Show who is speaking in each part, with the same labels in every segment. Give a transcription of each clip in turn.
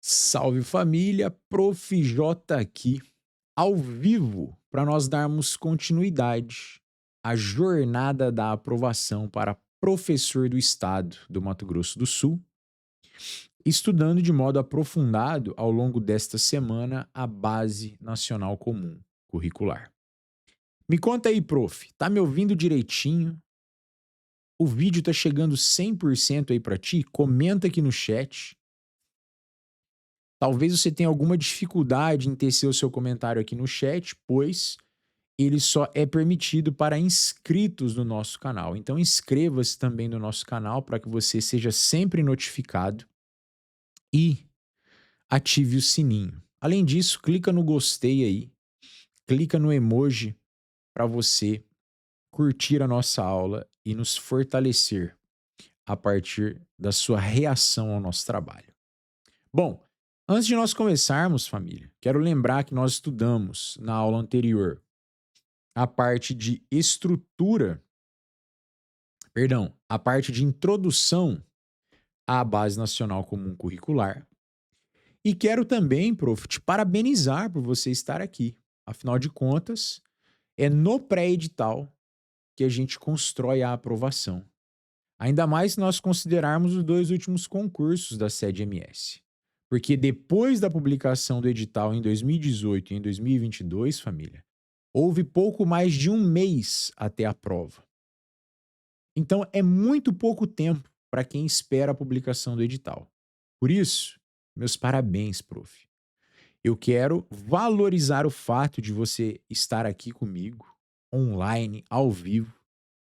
Speaker 1: Salve família, Prof. J aqui, ao vivo, para nós darmos continuidade à jornada da aprovação para professor do estado do Mato Grosso do Sul, estudando de modo aprofundado ao longo desta semana a Base Nacional Comum Curricular. Me conta aí, prof, tá me ouvindo direitinho? O vídeo tá chegando 100% aí para ti? Comenta aqui no chat. Talvez você tenha alguma dificuldade em tecer o seu comentário aqui no chat, pois ele só é permitido para inscritos no nosso canal. Então inscreva-se também no nosso canal para que você seja sempre notificado e ative o sininho. Além disso, clica no gostei aí, clica no emoji para você curtir a nossa aula e nos fortalecer a partir da sua reação ao nosso trabalho. Bom, antes de nós começarmos, família, quero lembrar que nós estudamos na aula anterior a parte de estrutura, perdão, a parte de introdução à Base Nacional Comum Curricular. E quero também, prof, te parabenizar por você estar aqui. Afinal de contas, é no pré-edital que a gente constrói a aprovação. Ainda mais se nós considerarmos os dois últimos concursos da sede MS. Porque depois da publicação do edital em 2018 e em 2022, família, houve pouco mais de um mês até a prova. Então é muito pouco tempo para quem espera a publicação do edital. Por isso, meus parabéns, prof. Eu quero valorizar o fato de você estar aqui comigo, online, ao vivo,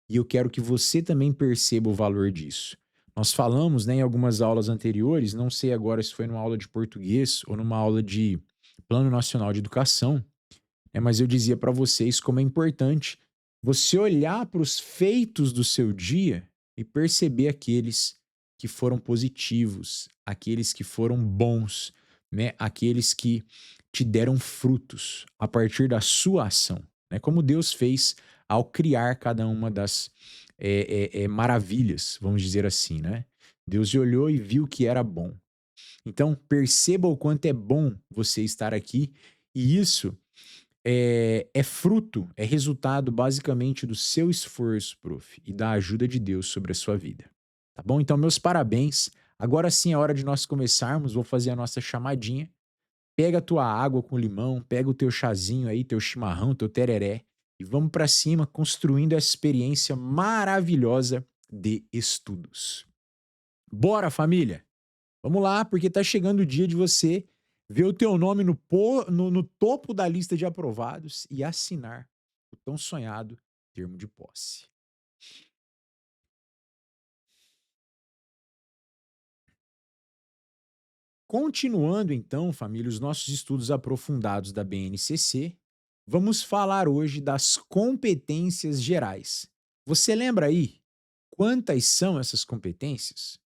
Speaker 1: e eu quero que você também perceba o valor disso. Nós falamos, né, em algumas aulas anteriores, não sei agora se foi numa aula de português ou numa aula de Plano Nacional de Educação, mas eu dizia para vocês como é importante você olhar para os feitos do seu dia e perceber aqueles que foram positivos, aqueles que foram bons, né, aqueles que te deram frutos a partir da sua ação, né, como Deus fez ao criar cada uma das maravilhas, vamos dizer assim, né? Deus olhou e viu que era bom. Então, perceba o quanto é bom você estar aqui, e isso é fruto, é resultado basicamente do seu esforço, prof, e da ajuda de Deus sobre a sua vida. Tá bom? Então, meus parabéns. Agora sim é hora de nós começarmos. Vou fazer a nossa chamadinha. Pega a tua água com limão, pega o teu chazinho aí, teu chimarrão, teu tereré, e vamos para cima construindo essa experiência maravilhosa de estudos. Bora, família! Vamos lá, porque tá chegando o dia de você ver o teu nome no topo da lista de aprovados e assinar o tão sonhado termo de posse. Continuando então, família, os nossos estudos aprofundados da BNCC, vamos falar hoje das competências gerais. Você lembra aí quantas são essas competências?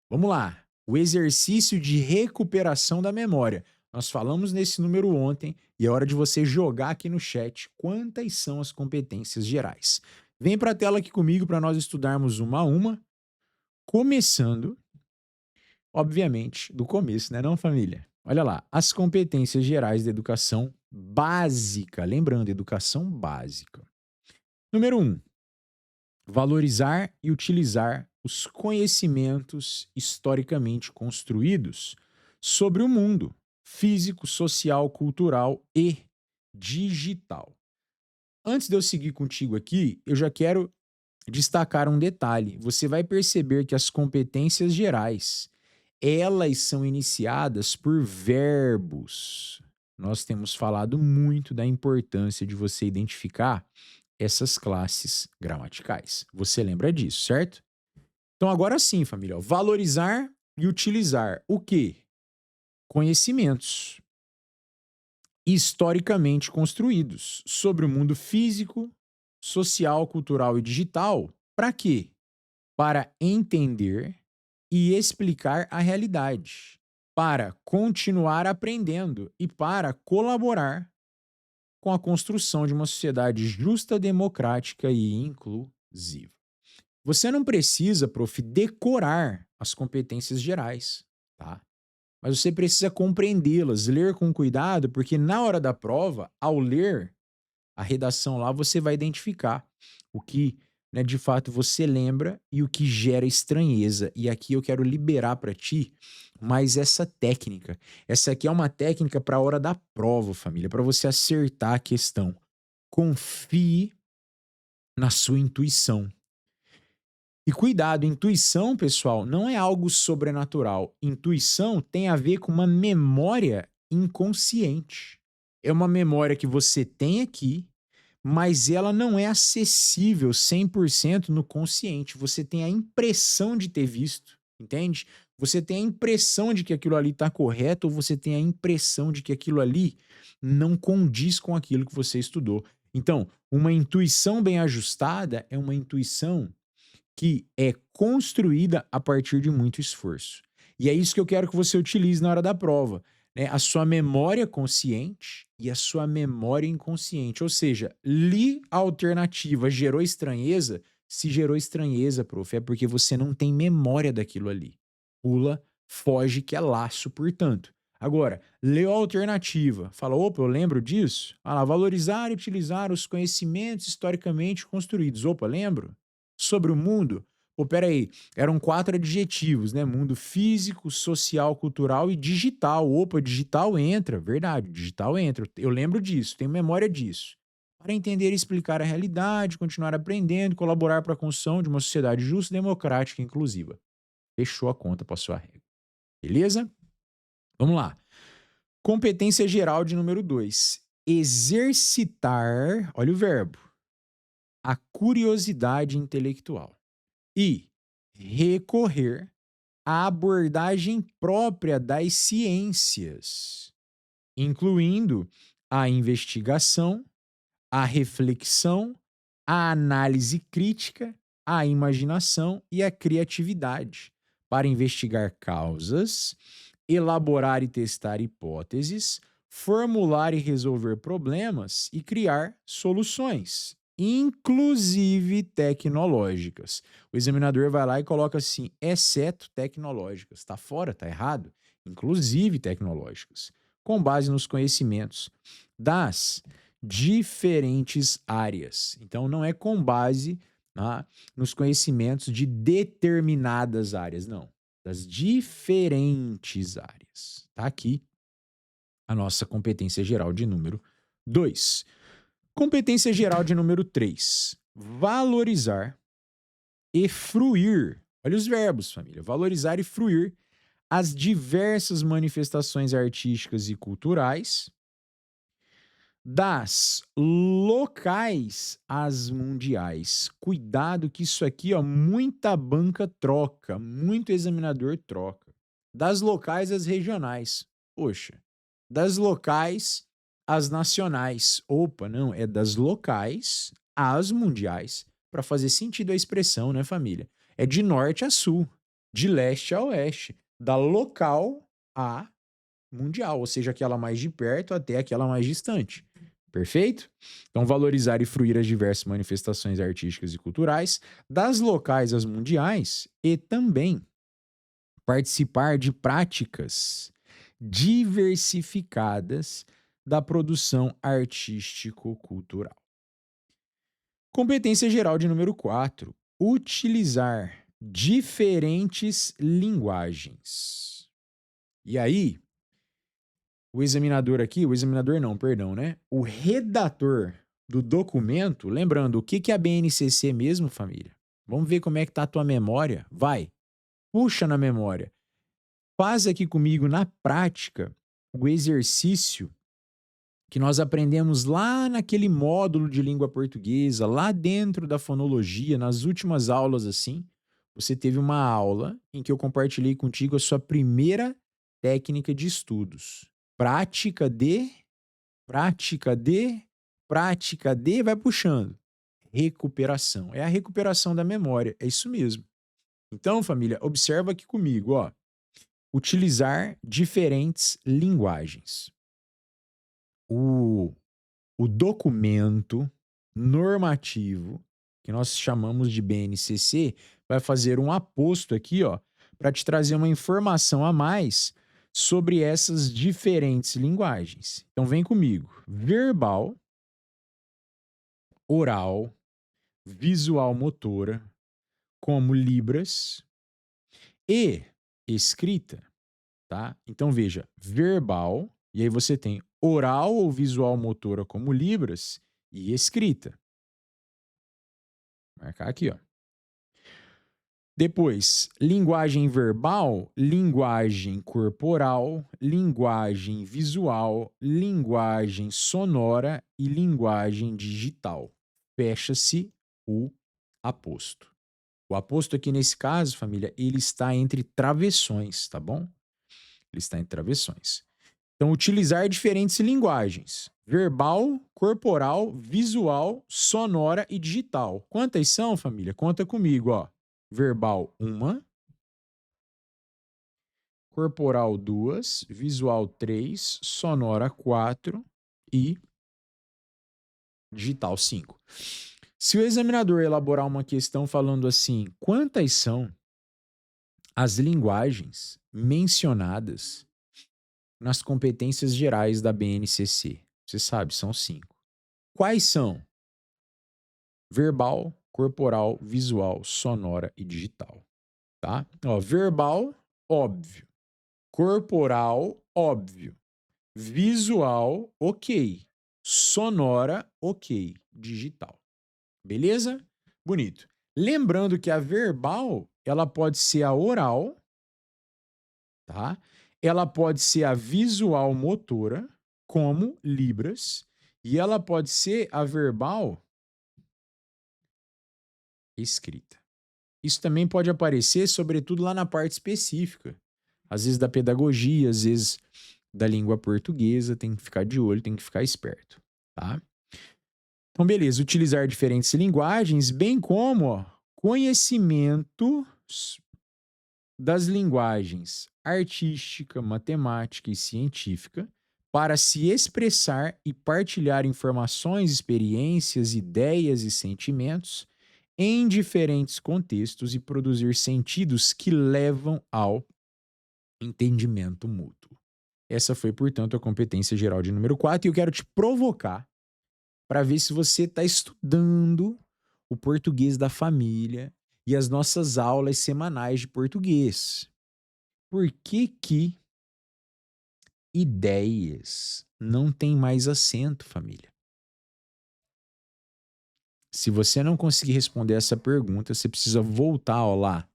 Speaker 1: Vamos lá. O exercício de recuperação da memória. Nós falamos nesse número ontem e é hora de você jogar aqui no chat quantas são as competências gerais. Vem para a tela aqui comigo para nós estudarmos uma a uma, começando, obviamente, do começo, né, não, família? Olha lá, as competências gerais da educação básica. Lembrando, educação básica. Número 1. Valorizar e utilizar os conhecimentos historicamente construídos sobre o mundo físico, social, cultural e digital. Antes de eu seguir contigo aqui, eu já quero destacar um detalhe. Você vai perceber que as competências gerais, elas são iniciadas por verbos. Nós temos falado muito da importância de você identificar essas classes gramaticais. Você lembra disso, certo? Então agora sim, família, ó, valorizar e utilizar o quê? Conhecimentos historicamente construídos sobre o mundo físico, social, cultural e digital. Para quê? Para entender e explicar a realidade, para continuar aprendendo e para colaborar com a construção de uma sociedade justa, democrática e inclusiva. Você não precisa, prof, decorar as competências gerais, tá? mas você precisa compreendê-las, ler com cuidado, porque na hora da prova, ao ler a redação lá, você vai identificar o que, né, de fato você lembra e o que gera estranheza. E aqui eu quero liberar para ti mais essa técnica. Essa aqui é uma técnica para a hora da prova, família, para você acertar a questão. Confie na sua intuição. E cuidado, intuição, pessoal, não é algo sobrenatural. Intuição tem a ver com uma memória inconsciente. É uma memória que você tem aqui, mas ela não é acessível 100% no consciente. Você tem a impressão de ter visto, entende? Você tem a impressão de que aquilo ali está correto ou você tem a impressão de que aquilo ali não condiz com aquilo que você estudou. Então, uma intuição bem ajustada é uma intuição que é construída a partir de muito esforço. E é isso que eu quero que você utilize na hora da prova, né? A sua memória consciente e a sua memória inconsciente. Ou seja, li a alternativa, gerou estranheza. Se gerou estranheza, prof, é porque você não tem memória daquilo ali. Pula, foge, que é laço, portanto. Agora, leu a alternativa, fala, opa, eu lembro disso? Ah lá, valorizar e utilizar os conhecimentos historicamente construídos. Opa, lembro? Sobre o mundo, pô, peraí, eram 4 adjetivos, né? Mundo físico, social, cultural e digital. Opa, digital entra, verdade, digital entra. Eu lembro disso, tenho memória disso. Para entender e explicar a realidade, continuar aprendendo, colaborar para a construção de uma sociedade justa, democrática e inclusiva. Fechou a conta para sua regra. Beleza? Vamos lá. Competência geral de número 2. Exercitar, olha o verbo, a curiosidade intelectual e recorrer à abordagem própria das ciências, incluindo a investigação, a reflexão, a análise crítica, a imaginação e a criatividade, para investigar causas, elaborar e testar hipóteses, formular e resolver problemas e criar soluções, inclusive tecnológicas. O examinador vai lá e coloca assim, exceto tecnológicas. Está fora, está errado. Inclusive tecnológicas, com base nos conhecimentos das diferentes áreas. Então, não é com base, tá, nos conhecimentos de determinadas áreas, não. Das diferentes áreas. Tá aqui a nossa competência geral de número 2. Competência geral de número 3. Valorizar e fruir. Olha os verbos, família. Valorizar e fruir as diversas manifestações artísticas e culturais, das locais às mundiais. Cuidado que isso aqui, ó, muita banca troca, muito examinador troca. Das locais às regionais. Poxa, das locais às nacionais. Opa, não, é das locais às mundiais. Para fazer sentido a expressão, né, família? É de norte a sul, de leste a oeste, da local à mundial, ou seja, aquela mais de perto até aquela mais distante. Perfeito? Então, valorizar e fruir as diversas manifestações artísticas e culturais, das locais às mundiais, e também participar de práticas diversificadas da produção artístico-cultural. Competência geral de número 4. Utilizar diferentes linguagens. E aí, o examinador aqui, o examinador não, perdão, né? O redator do documento, lembrando, o que que é a BNCC mesmo, família? Vamos ver como é que tá a tua memória. Vai, puxa na memória. Faz aqui comigo na prática o exercício que nós aprendemos lá naquele módulo de língua portuguesa, lá dentro da fonologia, nas últimas aulas assim. Você teve uma aula em que eu compartilhei contigo a sua primeira técnica de estudos. Prática de, prática de, prática de, vai puxando. Recuperação. É a recuperação da memória. É isso mesmo. Então, família, observa aqui comigo, ó. Utilizar diferentes linguagens. O, o documento normativo, que nós chamamos de BNCC, vai fazer um aposto aqui, ó, para te trazer uma informação a mais sobre essas diferentes linguagens. Então vem comigo. Verbal, oral, visual motora, como Libras, e escrita, tá? Então veja, verbal, e aí você tem oral ou visual motora como Libras e escrita. Marcar aqui, ó. Depois, linguagem verbal, linguagem corporal, linguagem visual, linguagem sonora e linguagem digital. Fecha-se o aposto. O aposto aqui nesse caso, família, ele está entre travessões, tá bom? Ele está entre travessões. Então, utilizar diferentes linguagens: verbal, corporal, visual, sonora e digital. Quantas são, família? Conta comigo, ó. Verbal, uma. Corporal, duas. Visual, três. Sonora, quatro. E digital, cinco. Se o examinador elaborar uma questão falando assim, quantas são as linguagens mencionadas nas competências gerais da BNCC? Você sabe, são cinco. Quais são? Verbal, corporal, visual, sonora e digital, tá? Ó, verbal, óbvio. Corporal, óbvio. Visual, ok. Sonora, ok. Digital. Beleza? Bonito. Lembrando que a verbal, ela pode ser a oral, tá? Ela pode ser a visual motora, como Libras, e ela pode ser a verbal escrita. Isso também pode aparecer, sobretudo, lá na parte específica. Às vezes da pedagogia, às vezes da língua portuguesa, tem que ficar de olho, tem que ficar esperto, tá? Então, beleza, utilizar diferentes linguagens, bem como ó, conhecimento das linguagens artística, matemática e científica para se expressar e partilhar informações, experiências, ideias e sentimentos em diferentes contextos e produzir sentidos que levam ao entendimento mútuo. Essa foi, portanto, a competência geral de número 4 e eu quero te provocar para ver se você está estudando o português da família e as nossas aulas semanais de português. Por que que ideias não têm mais acento, família? Se você não conseguir responder essa pergunta, você precisa voltar ó, lá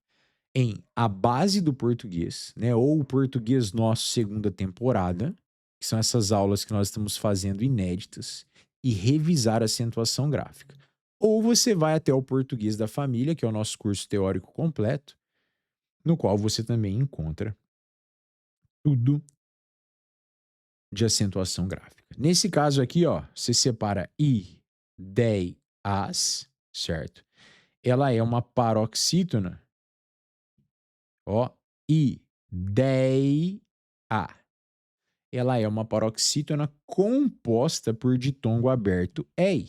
Speaker 1: em A Base do Português, né, ou o Português Nosso segunda temporada, que são essas aulas que nós estamos fazendo inéditas, e revisar a acentuação gráfica. Ou você vai até o Português da Família, que é o nosso curso teórico completo, no qual você também encontra tudo de acentuação gráfica. Nesse caso aqui, ó, você separa I, dei, as, certo? Ela é uma paroxítona, ó, I, dei, a. Ela é uma paroxítona composta por ditongo aberto ei.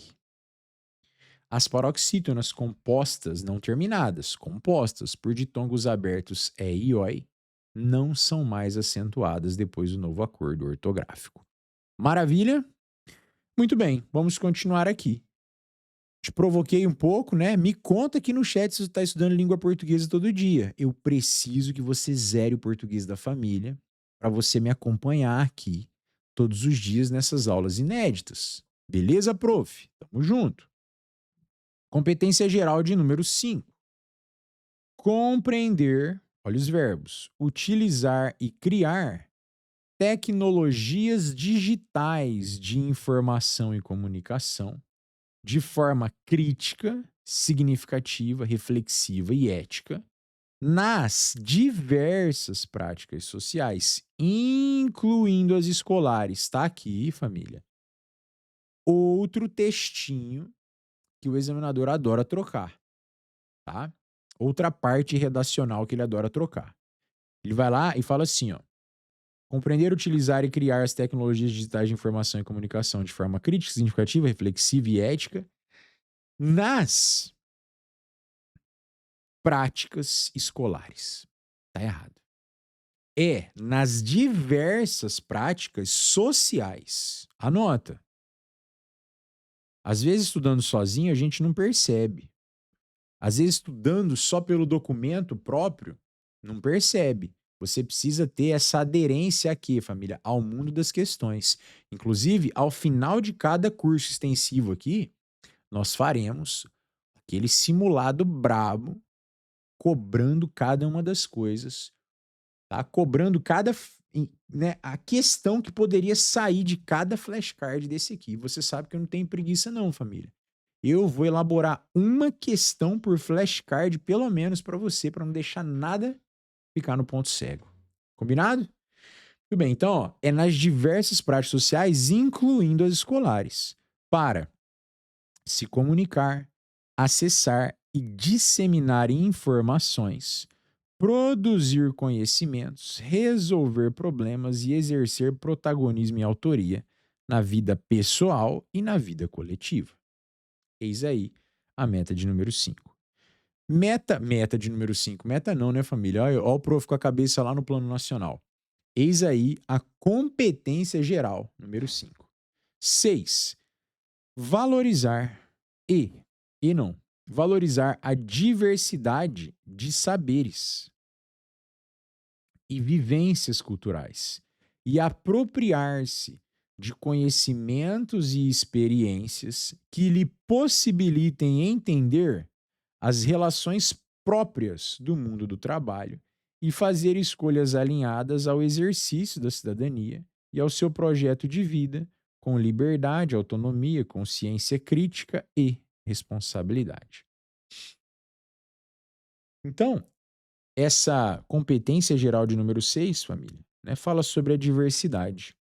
Speaker 1: As paroxítonas compostas, não terminadas, compostas por ditongos abertos é e oi, não são mais acentuadas depois do novo acordo ortográfico. Maravilha? Muito bem, vamos continuar aqui. Te provoquei um pouco, né? Me conta aqui no chat se você está estudando língua portuguesa todo dia. Eu preciso que você zere o português da família para você me acompanhar aqui todos os dias nessas aulas inéditas. Beleza, prof? Tamo junto. Competência geral de número 5. Compreender, olha os verbos, utilizar e criar tecnologias digitais de informação e comunicação de forma crítica, significativa, reflexiva e ética nas diversas práticas sociais, incluindo as escolares. Tá aqui, família. Outro textinho que o examinador adora trocar, tá? Outra parte redacional que ele adora trocar. Ele vai lá e fala assim, ó: compreender, utilizar e criar as tecnologias digitais de informação e comunicação de forma crítica, significativa, reflexiva e ética nas práticas escolares. Tá errado. é nas diversas práticas sociais. Anota. Às vezes, estudando sozinho, a gente não percebe. Às vezes, estudando só pelo documento próprio, não percebe. Você precisa ter essa aderência aqui, família, ao mundo das questões. Inclusive, ao final de cada curso extensivo aqui, nós faremos aquele simulado brabo, cobrando cada uma das coisas, tá? Cobrando né, a questão que poderia sair de cada flashcard desse aqui. Você sabe que eu não tenho preguiça não, família. Eu vou elaborar uma questão por flashcard, pelo menos para você, para não deixar nada ficar no ponto cego. Combinado? Tudo bem, então, ó, é nas diversas práticas sociais, incluindo as escolares, para se comunicar, acessar e disseminar informações, produzir conhecimentos, resolver problemas e exercer protagonismo e autoria na vida pessoal e na vida coletiva. Eis aí a meta de número 5. Meta de número 5. Meta não, né, família? Olha o prof com a cabeça lá no plano nacional. Eis aí a competência geral, número 5. 6. Valorizar e não, valorizar a diversidade de saberes e vivências culturais e apropriar-se de conhecimentos e experiências que lhe possibilitem entender as relações próprias do mundo do trabalho e fazer escolhas alinhadas ao exercício da cidadania e ao seu projeto de vida com liberdade, autonomia, consciência crítica e responsabilidade. Então, essa competência geral de número 6, família, né, fala sobre a diversidade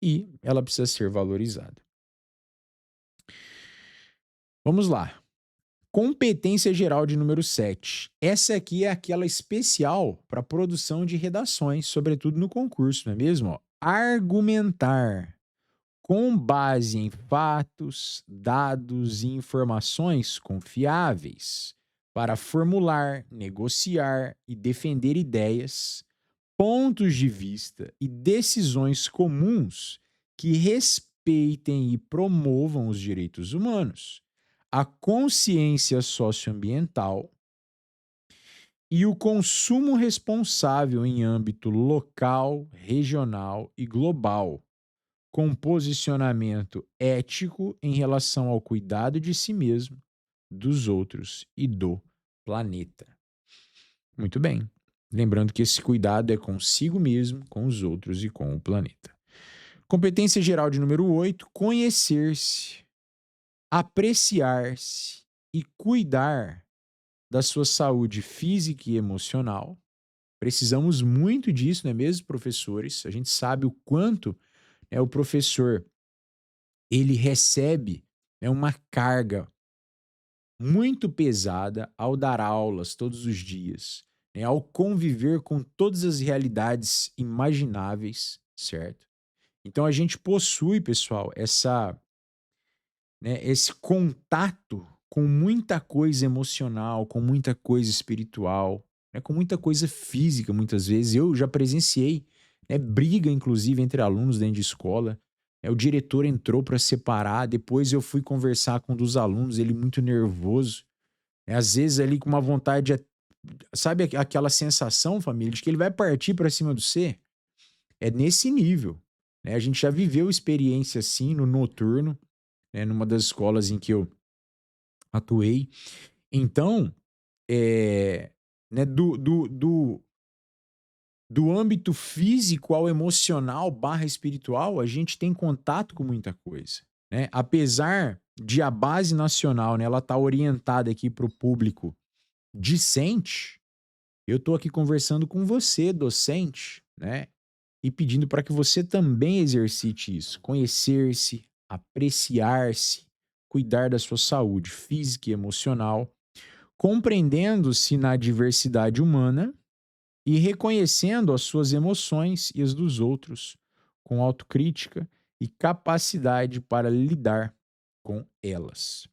Speaker 1: e ela precisa ser valorizada. Vamos lá. Competência geral de número 7. Essa aqui é aquela especial para produção de redações, sobretudo no concurso, não é mesmo? Ó, argumentar com base em fatos, dados e informações confiáveis para formular, negociar e defender ideias, pontos de vista e decisões comuns que respeitem e promovam os direitos humanos, a consciência socioambiental e o consumo responsável em âmbito local, regional e global, com posicionamento ético em relação ao cuidado de si mesmo, dos outros e do planeta. Muito bem. Lembrando que esse cuidado é consigo mesmo, com os outros e com o planeta. Competência geral de número 8, conhecer-se, apreciar-se e cuidar da sua saúde física e emocional. Precisamos muito disso, não é mesmo, professores? A gente sabe o quanto o professor ele recebe uma carga muito pesada ao dar aulas todos os dias, né, ao conviver com todas as realidades imagináveis, certo? Então a gente possui, pessoal, esse contato com muita coisa emocional, com muita coisa espiritual, né, com muita coisa física, muitas vezes. Eu já presenciei, né, briga, inclusive, entre alunos dentro de escola. O diretor entrou para separar, depois eu fui conversar com um dos alunos, ele muito nervoso, né, às vezes ali com uma vontade, sabe aquela sensação, família, de que ele vai partir para cima do C? É nesse nível, né? A gente já viveu experiência assim no noturno, né, numa das escolas em que eu atuei. Então, né, do âmbito físico ao emocional barra espiritual, a gente tem contato com muita coisa, né? Apesar de a base nacional, né, ela tá orientada aqui para o público discente, eu estou aqui conversando com você, docente, né? E pedindo para que você também exercite isso, conhecer-se, apreciar-se, cuidar da sua saúde física e emocional, compreendendo-se na diversidade humana e reconhecendo as suas emoções e as dos outros, com autocrítica e capacidade para lidar com elas.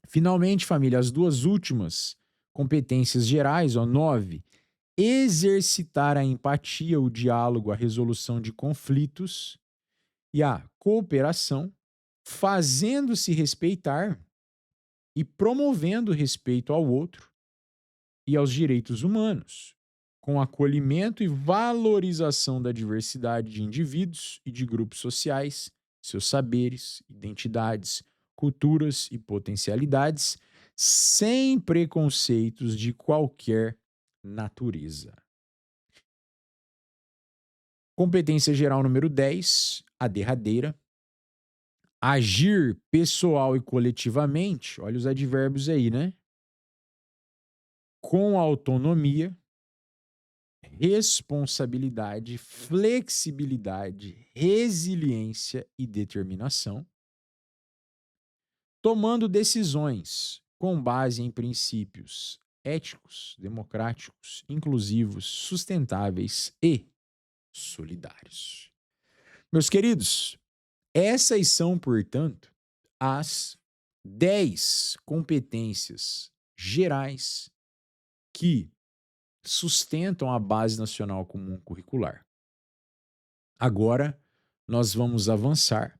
Speaker 1: Finalmente, família, as duas últimas competências gerais, 9, exercitar a empatia, o diálogo, a resolução de conflitos e a cooperação, fazendo-se respeitar e promovendo o respeito ao outro e aos direitos humanos, com acolhimento e valorização da diversidade de indivíduos e de grupos sociais, seus saberes, identidades, culturas e potencialidades, sem preconceitos de qualquer natureza. Competência geral número 10, a derradeira. Agir pessoal e coletivamente, olha os advérbios aí, né? Com autonomia, responsabilidade, flexibilidade, resiliência e determinação, tomando decisões com base em princípios éticos, democráticos, inclusivos, sustentáveis e solidários. Meus queridos, essas são, portanto, as 10 competências gerais que sustentam a Base Nacional Comum Curricular. Agora, nós vamos avançar,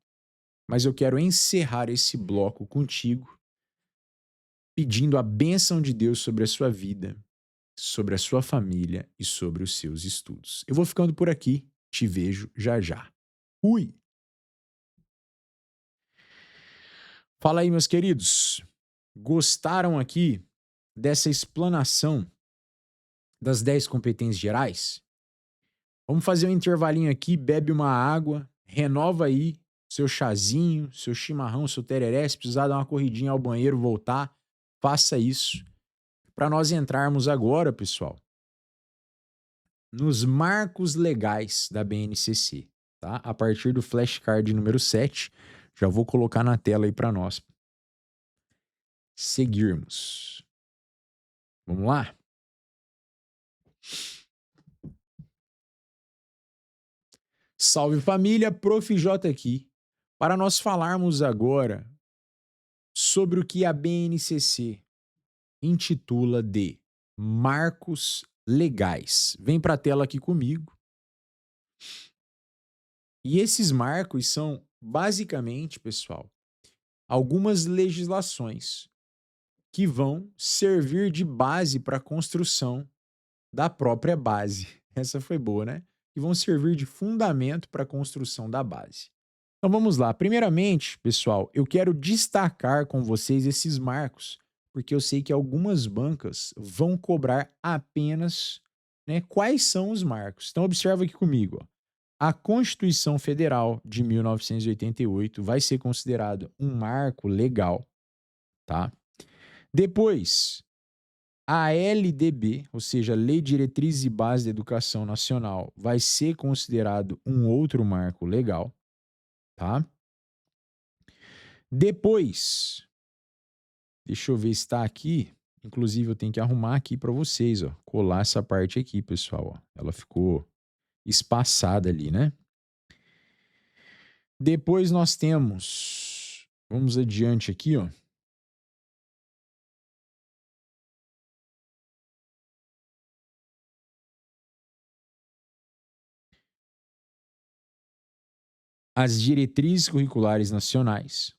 Speaker 1: mas eu quero encerrar esse bloco contigo, pedindo a bênção de Deus sobre a sua vida, sobre a sua família e sobre os seus estudos. Eu vou ficando por aqui, te vejo já já. Fui! Fala aí, meus queridos. Gostaram aqui dessa explanação das 10 competências gerais? Vamos fazer um intervalinho aqui, bebe uma água, renova aí seu chazinho, seu chimarrão, seu tereré. Se precisar dar uma corridinha ao banheiro, voltar, faça isso. Para nós entrarmos agora, pessoal, nos marcos legais da BNCC, tá? A partir do flashcard número 7, já vou colocar na tela aí para nós seguirmos. Vamos lá? Salve família, Prof. J aqui, para nós falarmos agora sobre o que a BNCC intitula de marcos legais. Vem para a tela aqui comigo. E esses marcos são, basicamente, pessoal, algumas legislações que vão servir de base para a construção da própria base. Essa foi boa, né? Que vão servir de fundamento para a construção da base. Então vamos lá. Primeiramente, pessoal, eu quero destacar com vocês esses marcos, porque eu sei que algumas bancas vão cobrar apenas, né, quais são os marcos. Então observa aqui comigo, ó. A Constituição Federal de 1988 vai ser considerado um marco legal, tá? Depois, a LDB, ou seja, Lei de Diretrizes e Bases da Educação Nacional, vai ser considerado um outro marco legal, tá? Depois, deixa eu ver se está aqui. Inclusive, eu tenho que arrumar aqui para vocês, ó, colar essa parte aqui, pessoal. Ó. Ela ficou espaçada ali, né? Depois nós temos, vamos adiante aqui, ó. As diretrizes curriculares nacionais,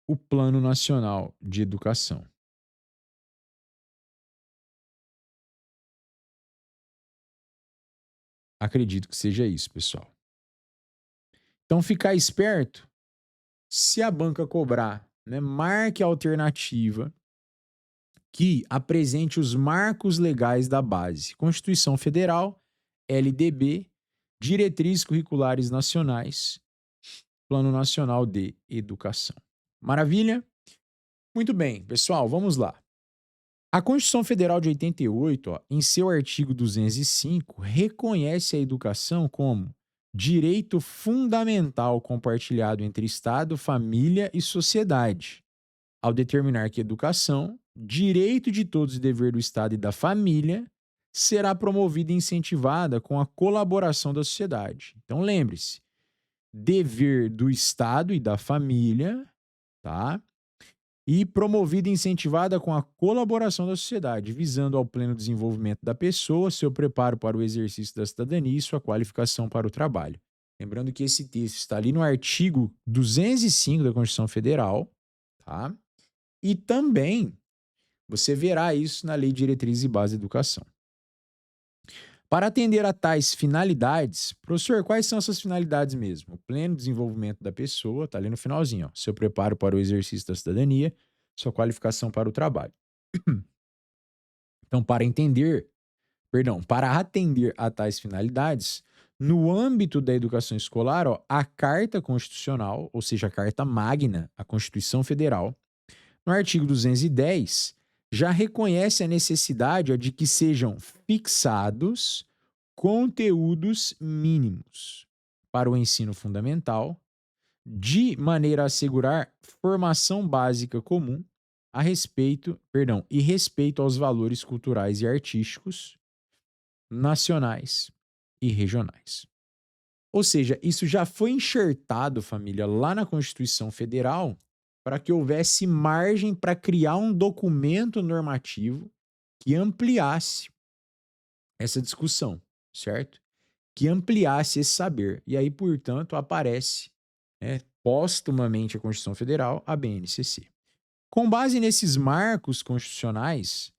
Speaker 1: o Plano Nacional de Educação. Acredito que seja isso, pessoal. Então, ficar esperto, se a banca cobrar, né, marque a alternativa que apresente os marcos legais da base. Constituição Federal, LDB, Diretrizes Curriculares Nacionais, Plano Nacional de Educação. Maravilha? Muito bem, pessoal, vamos lá. A Constituição Federal de 88, ó, em seu artigo 205, reconhece a educação como direito fundamental compartilhado entre Estado, família e sociedade, ao determinar que a educação, direito de todos e dever do Estado e da família, será promovida e incentivada com a colaboração da sociedade. Então lembre-se, dever do Estado e da família, tá? e promovida e incentivada com a colaboração da sociedade, visando ao pleno desenvolvimento da pessoa, seu preparo para o exercício da cidadania e sua qualificação para o trabalho. Lembrando que esse texto está ali no artigo 205 da Constituição Federal, tá? E também você verá isso na Lei de Diretrizes e Bases da Educação. Para atender a tais finalidades, professor, quais são essas finalidades mesmo? O pleno desenvolvimento da pessoa, tá ali no finalzinho, ó, seu preparo para o exercício da cidadania, sua qualificação para o trabalho. Então, para atender a tais finalidades, no âmbito da educação escolar, ó, a Carta Constitucional, ou seja, a Carta Magna, a Constituição Federal, no artigo 210, já reconhece a necessidade ó, de que sejam fixados conteúdos mínimos para o ensino fundamental, de maneira a assegurar formação básica comum e respeito aos valores culturais e artísticos nacionais e regionais. Ou seja, isso já foi enxertado, família, lá na Constituição Federal, para que houvesse margem para criar um documento normativo que ampliasse essa discussão, certo? Que ampliasse esse saber. E aí, portanto, aparece, né, póstumamente a Constituição Federal, a BNCC. Com base nesses marcos constitucionais,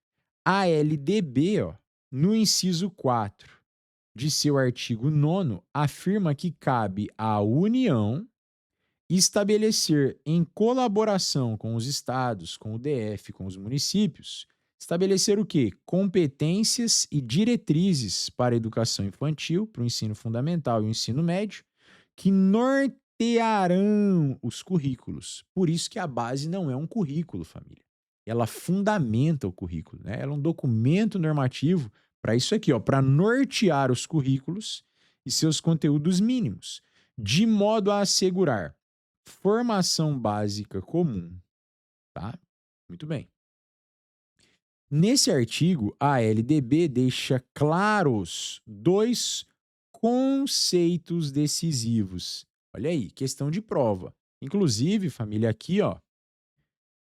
Speaker 1: a LDB, ó, no inciso 4 de seu artigo 9º, afirma que cabe à União estabelecer, em colaboração com os estados, com o DF, com os municípios, estabelecer o quê? Competências e diretrizes para a educação infantil, para o ensino fundamental e o ensino médio, que nortearão os currículos. Por isso que a base não é um currículo, família. Ela fundamenta o currículo, né? Ela é um documento normativo para isso aqui, ó, para nortear os currículos e seus conteúdos mínimos, de modo a assegurar formação básica comum, tá? Muito bem. Nesse artigo, a LDB deixa claros dois conceitos decisivos. Olha aí, questão de prova. Inclusive, família, aqui, ó,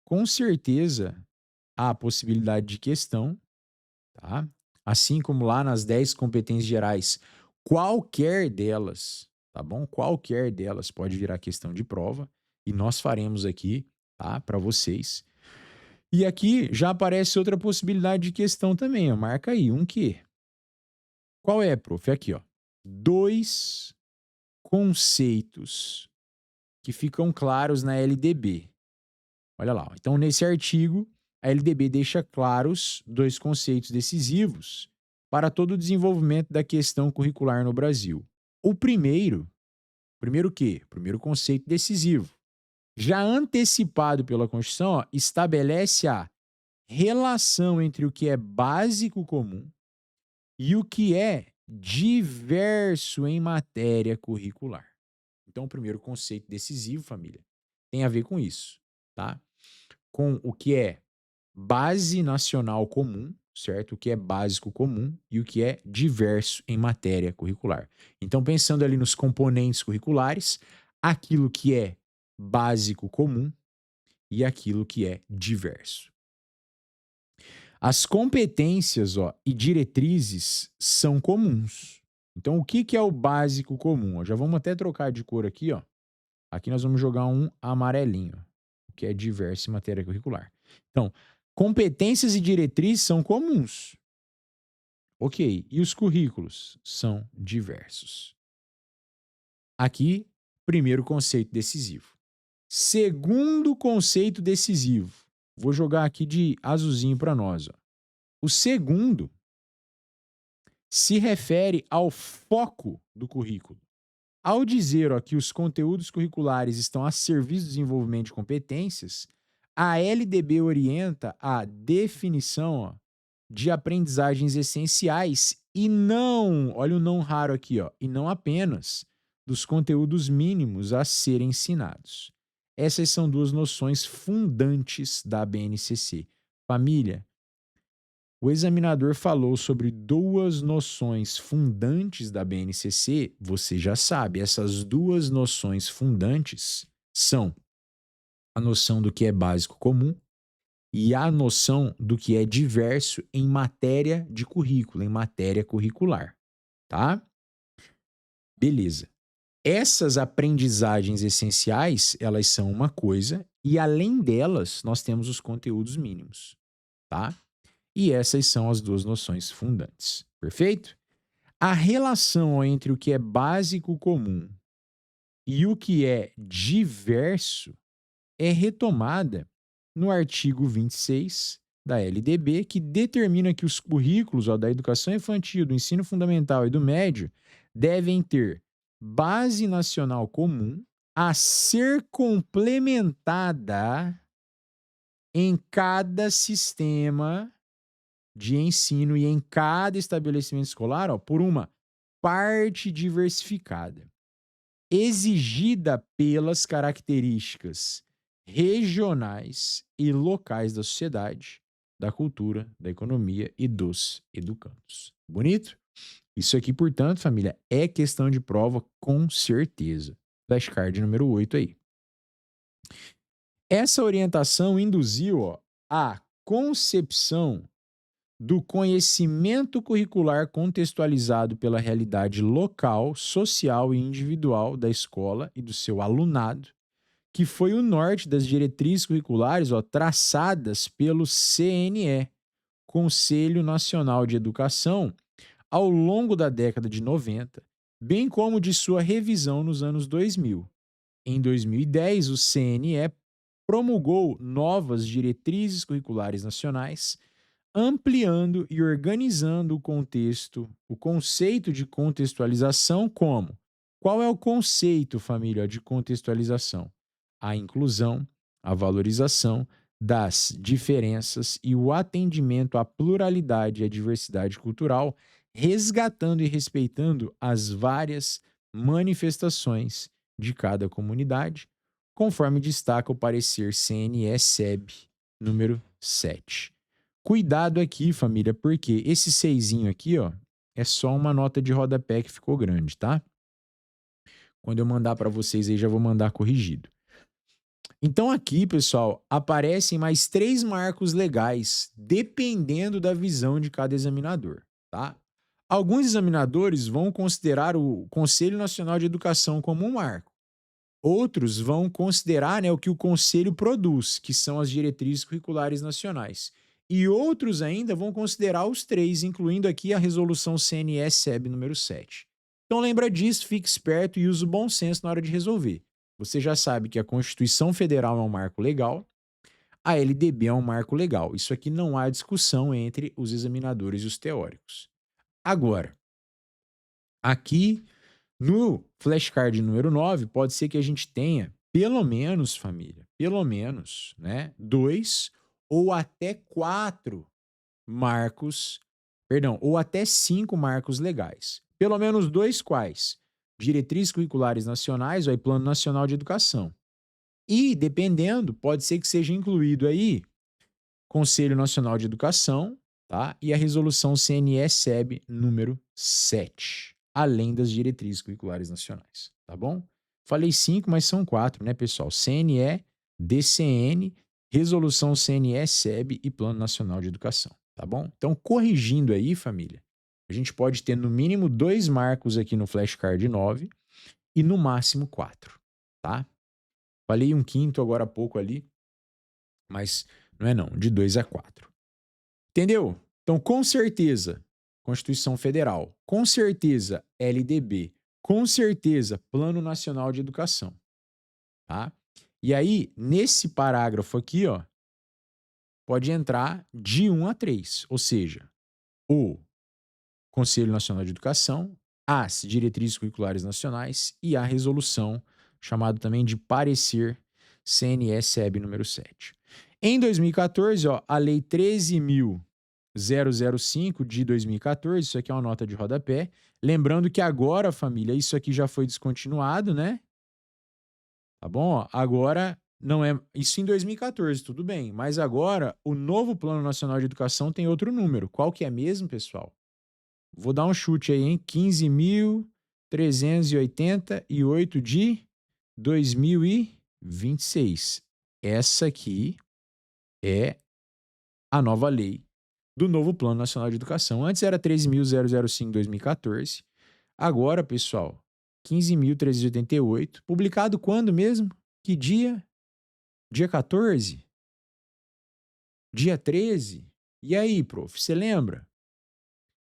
Speaker 1: com certeza há a possibilidade de questão, tá? Assim como lá nas 10 competências gerais, qualquer delas, tá bom? Qualquer delas pode virar questão de prova e nós faremos aqui, tá? Para vocês. E aqui já aparece outra possibilidade de questão também, ó. Marca aí, um quê? Qual é, prof? Aqui, ó. Dois conceitos que ficam claros na LDB. Olha lá, ó. Então nesse artigo, a LDB deixa claros dois conceitos decisivos para todo o desenvolvimento da questão curricular no Brasil. O primeiro o quê? Primeiro conceito decisivo, já antecipado pela Constituição, ó, estabelece a relação entre o que é básico comum e o que é diverso em matéria curricular. Então, o primeiro conceito decisivo, família, tem a ver com isso, tá? Com o que é base nacional comum, certo? O que é básico comum e o que é diverso em matéria curricular. Então, pensando ali nos componentes curriculares, aquilo que é básico comum e aquilo que é diverso. As competências, ó, e diretrizes são comuns. Então, o que é o básico comum? Ó, já vamos até trocar de cor aqui, ó. Aqui nós vamos jogar um amarelinho, que é diverso em matéria curricular. Então, competências e diretrizes são comuns. Ok, e os currículos são diversos. Aqui, primeiro conceito decisivo. Segundo conceito decisivo. Vou jogar aqui de azulzinho para nós. Ó. O segundo se refere ao foco do currículo. Ao dizer ó, que os conteúdos curriculares estão a serviço do desenvolvimento de competências, a LDB orienta a definição ó, de aprendizagens essenciais e não, olha o não raro aqui, ó, e não apenas dos conteúdos mínimos a serem ensinados. Essas são duas noções fundantes da BNCC. Família, o examinador falou sobre duas noções fundantes da BNCC, você já sabe, essas duas noções fundantes são a noção do que é básico comum e a noção do que é diverso em matéria de currículo, em matéria curricular, tá? Beleza. Essas aprendizagens essenciais, elas são uma coisa, e além delas, nós temos os conteúdos mínimos, tá? E essas são as duas noções fundantes, perfeito? A relação entre o que é básico comum e o que é diverso é retomada no artigo 26 da LDB, que determina que os currículos da educação infantil, do ensino fundamental e do médio devem ter base nacional comum a ser complementada em cada sistema de ensino e em cada estabelecimento escolar, ó, por uma parte diversificada, exigida pelas características regionais e locais da sociedade, da cultura, da economia e dos educandos. Bonito? Isso aqui, portanto, família, é questão de prova com certeza. Flashcard número 8 aí. Essa orientação induziu, ó, a concepção do conhecimento curricular contextualizado pela realidade local, social e individual da escola e do seu alunado, que foi o norte das diretrizes curriculares, ó, traçadas pelo CNE, Conselho Nacional de Educação, ao longo da década de 90, bem como de sua revisão nos anos 2000. Em 2010, o CNE promulgou novas diretrizes curriculares nacionais, ampliando e organizando o conceito de contextualização como: qual é o conceito, família, de contextualização? A inclusão, a valorização das diferenças e o atendimento à pluralidade e à diversidade cultural, resgatando e respeitando as várias manifestações de cada comunidade, conforme destaca o parecer CNE-SEB número 7. Cuidado aqui, família, porque esse seisinho aqui, ó, é só uma nota de rodapé que ficou grande, tá? Quando eu mandar para vocês aí, já vou mandar corrigido. Então aqui, pessoal, aparecem mais 3 marcos legais, dependendo da visão de cada examinador, tá? Alguns examinadores vão considerar o Conselho Nacional de Educação como um marco. Outros vão considerar, né, o que o Conselho produz, que são as diretrizes curriculares nacionais. E outros ainda vão considerar os 3, incluindo aqui a resolução CNE-SEB número 7. Então lembra disso, fique esperto e use o bom senso na hora de resolver. Você já sabe que a Constituição Federal é um marco legal, a LDB é um marco legal. Isso aqui não há discussão entre os examinadores e os teóricos. Agora, aqui no flashcard número 9, pode ser que a gente tenha, pelo menos, família, pelo menos, né, 2 ou até 4 marcos, perdão, ou até 5 marcos legais. Pelo menos 2 quais? Diretrizes curriculares nacionais, ou aí Plano Nacional de Educação. E, dependendo, pode ser que seja incluído aí Conselho Nacional de Educação, tá? E a resolução CNE-SEB número 7, além das diretrizes curriculares nacionais, tá bom? Falei 5, mas são 4, né, pessoal? CNE, DCN, resolução CNE-SEB e Plano Nacional de Educação, tá bom? Então, corrigindo aí, família, a gente pode ter no mínimo 2 marcos aqui no flashcard 9 e no máximo 4, tá? Falei um quinto agora há pouco ali, mas não é não, de 2 a 4. Entendeu? Então, com certeza, Constituição Federal, com certeza, LDB, com certeza, Plano Nacional de Educação, tá? E aí, nesse parágrafo aqui, ó, pode entrar de 1 a 3, ou seja, o Conselho Nacional de Educação, as diretrizes curriculares nacionais e a resolução, chamada também de parecer CNE-SEB número 7. Em 2014, ó, a Lei 13.005 de 2014, isso aqui é uma nota de rodapé. Lembrando que agora, família, isso aqui já foi descontinuado, né? Tá bom? Ó, agora não é. Isso em 2014, tudo bem. Mas agora o novo Plano Nacional de Educação tem outro número. Qual que é mesmo, pessoal? Vou dar um chute aí, hein? 15.388 de 2026. essa aqui é a nova lei do novo Plano Nacional de Educação. Antes era 13.005 em 2014. Agora, pessoal, 15.388. Publicado quando mesmo? Que dia? Dia 14? Dia 13? E aí, prof, você lembra?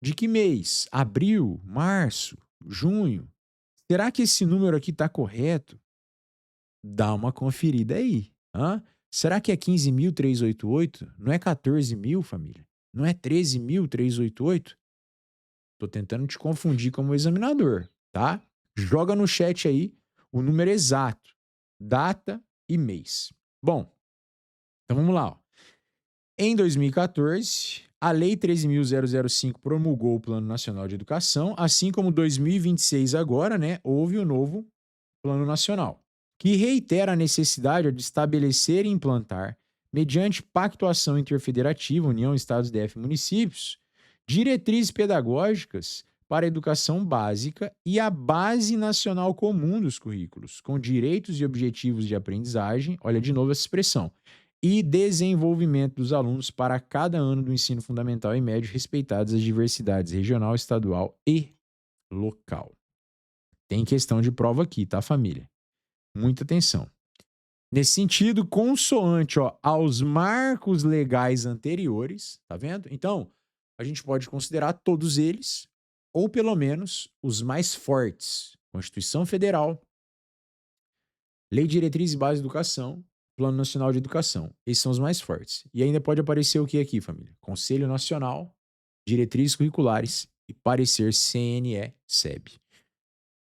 Speaker 1: De que mês? Abril? Março? Junho? Será que esse número aqui está correto? Dá uma conferida aí. Hã? Será que é 15.388? Não é 14.000, família? Não é 13.388? Tô tentando te confundir como examinador, tá? Joga no chat aí o número exato, data e mês. Bom, então vamos lá, ó. Em 2014, a Lei 13.005 promulgou o Plano Nacional de Educação, assim como 2026 agora, né, houve o novo Plano Nacional, que reitera a necessidade de estabelecer e implantar, mediante pactuação interfederativa, União, Estados, DF e municípios, diretrizes pedagógicas para a educação básica e a base nacional comum dos currículos, com direitos e objetivos de aprendizagem, olha de novo essa expressão, e desenvolvimento dos alunos para cada ano do ensino fundamental e médio, respeitadas as diversidades regional, estadual e local. Tem questão de prova aqui, tá, família? Muita atenção. Nesse sentido, consoante aos marcos legais anteriores, tá vendo? Então, a gente pode considerar todos eles, ou pelo menos os mais fortes. Constituição Federal, Lei de Diretriz e Base de Educação, Plano Nacional de Educação. Esses são os mais fortes. E ainda pode aparecer o que aqui, família? Conselho Nacional, Diretrizes Curriculares e parecer CNE-SEB.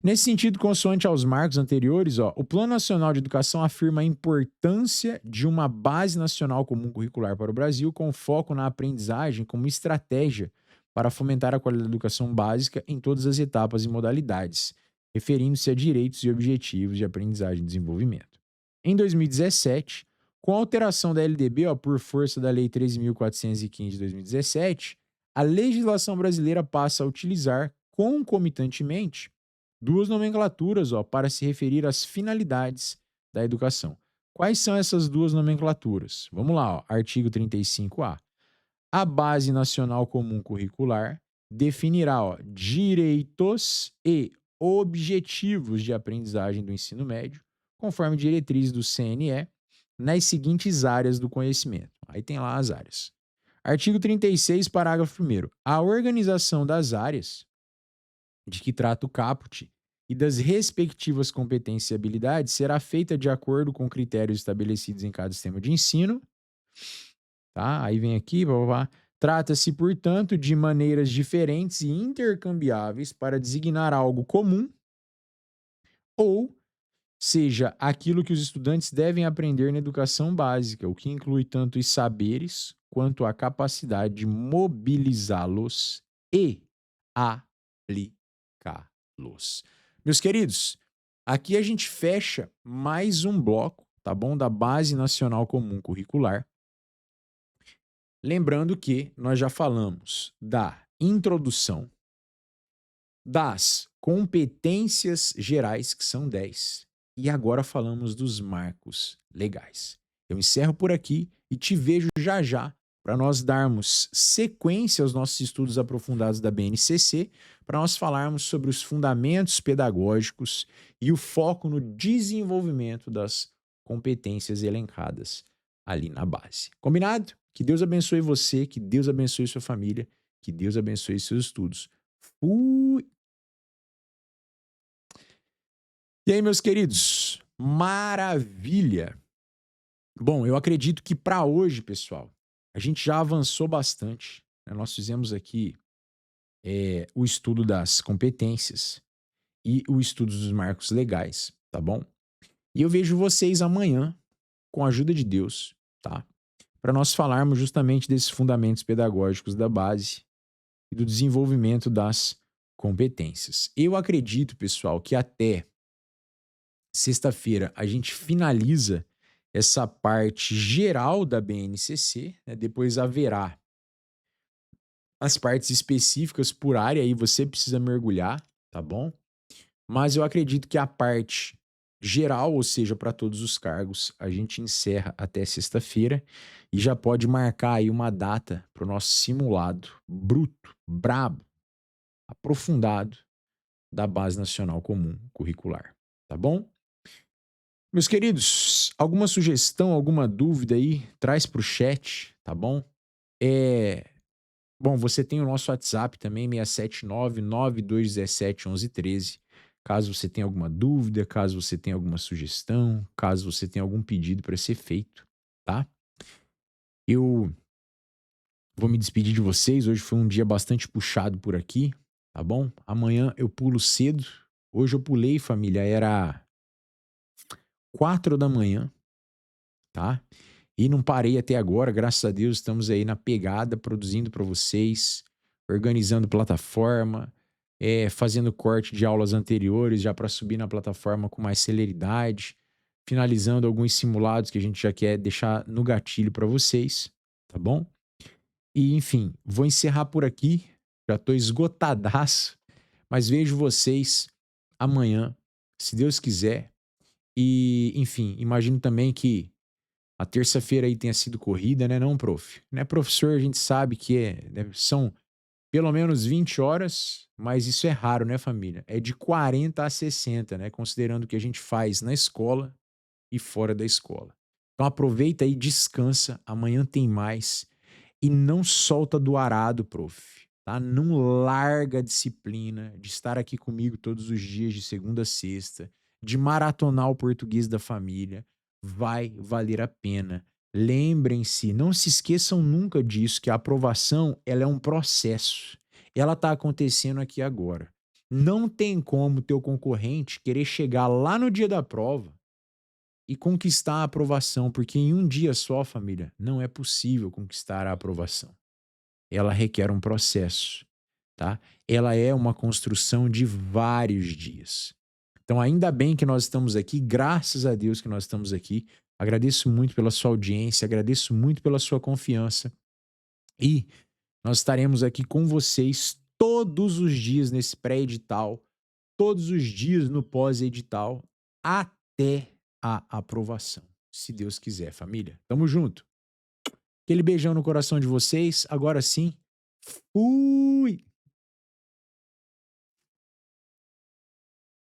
Speaker 1: Nesse sentido, consoante aos marcos anteriores, o Plano Nacional de Educação afirma a importância de uma base nacional comum curricular para o Brasil, com foco na aprendizagem como estratégia para fomentar a qualidade da educação básica em todas as etapas e modalidades, referindo-se a direitos e objetivos de aprendizagem e desenvolvimento. Em 2017, com a alteração da LDB por força da Lei 13.415 de 2017, a legislação brasileira passa a utilizar concomitantemente duas nomenclaturas para se referir às finalidades da educação. Quais são essas duas nomenclaturas? Vamos lá, artigo 35A. A Base Nacional Comum Curricular definirá direitos e objetivos de aprendizagem do ensino médio, conforme diretrizes do CNE, nas seguintes áreas do conhecimento. Aí tem lá as áreas. Artigo 36, parágrafo 1º. A organização das áreas de que trata o caput e das respectivas competências e habilidades será feita de acordo com critérios estabelecidos em cada sistema de ensino. Tá? Aí vem aqui, blá, blá, blá. Trata-se, portanto, de maneiras diferentes e intercambiáveis para designar algo comum, ou seja, aquilo que os estudantes devem aprender na educação básica, o que inclui tanto os saberes quanto a capacidade de mobilizá-los e aplicá-los. Meus queridos, aqui a gente fecha mais um bloco, tá bom? Da Base Nacional Comum Curricular. Lembrando que nós já falamos da introdução, das competências gerais, que são 10, e agora falamos dos marcos legais. Eu encerro por aqui e te vejo já já para nós darmos sequência aos nossos estudos aprofundados da BNCC, para nós falarmos sobre os fundamentos pedagógicos e o foco no desenvolvimento das competências elencadas ali na base. Combinado? Que Deus abençoe você, que Deus abençoe sua família, que Deus abençoe seus estudos. Fui! E aí, meus queridos? Maravilha! Bom, eu acredito que para hoje, pessoal, a gente já avançou bastante, né? Nós fizemos aqui o estudo das competências e o estudo dos marcos legais, tá bom? E eu vejo vocês amanhã, com a ajuda de Deus, tá? Para nós falarmos justamente desses fundamentos pedagógicos da base e do desenvolvimento das competências. Eu acredito, pessoal, que até sexta-feira a gente finaliza essa parte geral da BNCC, né? Depois haverá as partes específicas por área, aí você precisa mergulhar, tá bom? Mas eu acredito que a parte geral, ou seja, para todos os cargos, a gente encerra até sexta-feira e já pode marcar aí uma data para o nosso simulado bruto, brabo, aprofundado da Base Nacional Comum Curricular, tá bom? Meus queridos, alguma sugestão, alguma dúvida aí, traz para o chat, tá bom? É, bom, você tem o nosso WhatsApp também, 679-9217-1113. Caso você tenha alguma dúvida, caso você tenha alguma sugestão, caso você tenha algum pedido para ser feito, tá? Eu vou me despedir de vocês. Hoje foi um dia bastante puxado por aqui, tá bom? Amanhã eu pulo cedo. Hoje eu pulei, família, era 4 da manhã, tá? E não parei até agora, graças a Deus, estamos aí na pegada, produzindo para vocês, organizando plataforma, fazendo corte de aulas anteriores já para subir na plataforma com mais celeridade, finalizando alguns simulados que a gente já quer deixar no gatilho para vocês, tá bom? E enfim, vou encerrar por aqui, já estou esgotadaço, mas vejo vocês amanhã, se Deus quiser. E enfim, imagino também que a terça-feira aí tenha sido corrida, né, não, prof? Né, professor, a gente sabe que são pelo menos 20 horas, mas isso é raro, né, família? É de 40 a 60, né, considerando o que a gente faz na escola e fora da escola. Então aproveita aí, descansa, amanhã tem mais e não solta do arado, prof, tá? Não larga a disciplina de estar aqui comigo todos os dias de segunda a sexta, de maratonar o português da família. Vai valer a pena. Lembrem-se, não se esqueçam nunca disso, que a aprovação, ela é um processo. Ela está acontecendo aqui agora. Não tem como teu concorrente querer chegar lá no dia da prova e conquistar a aprovação, porque em um dia só, família, não é possível conquistar a aprovação. Ela requer um processo, tá? Ela é uma construção de vários dias. Então, ainda bem que nós estamos aqui, graças a Deus que nós estamos aqui. Agradeço muito pela sua audiência, agradeço muito pela sua confiança e nós estaremos aqui com vocês todos os dias nesse pré-edital, todos os dias no pós-edital, até a aprovação. Se Deus quiser, família. Tamo junto. Aquele beijão no coração de vocês. Agora sim, fui!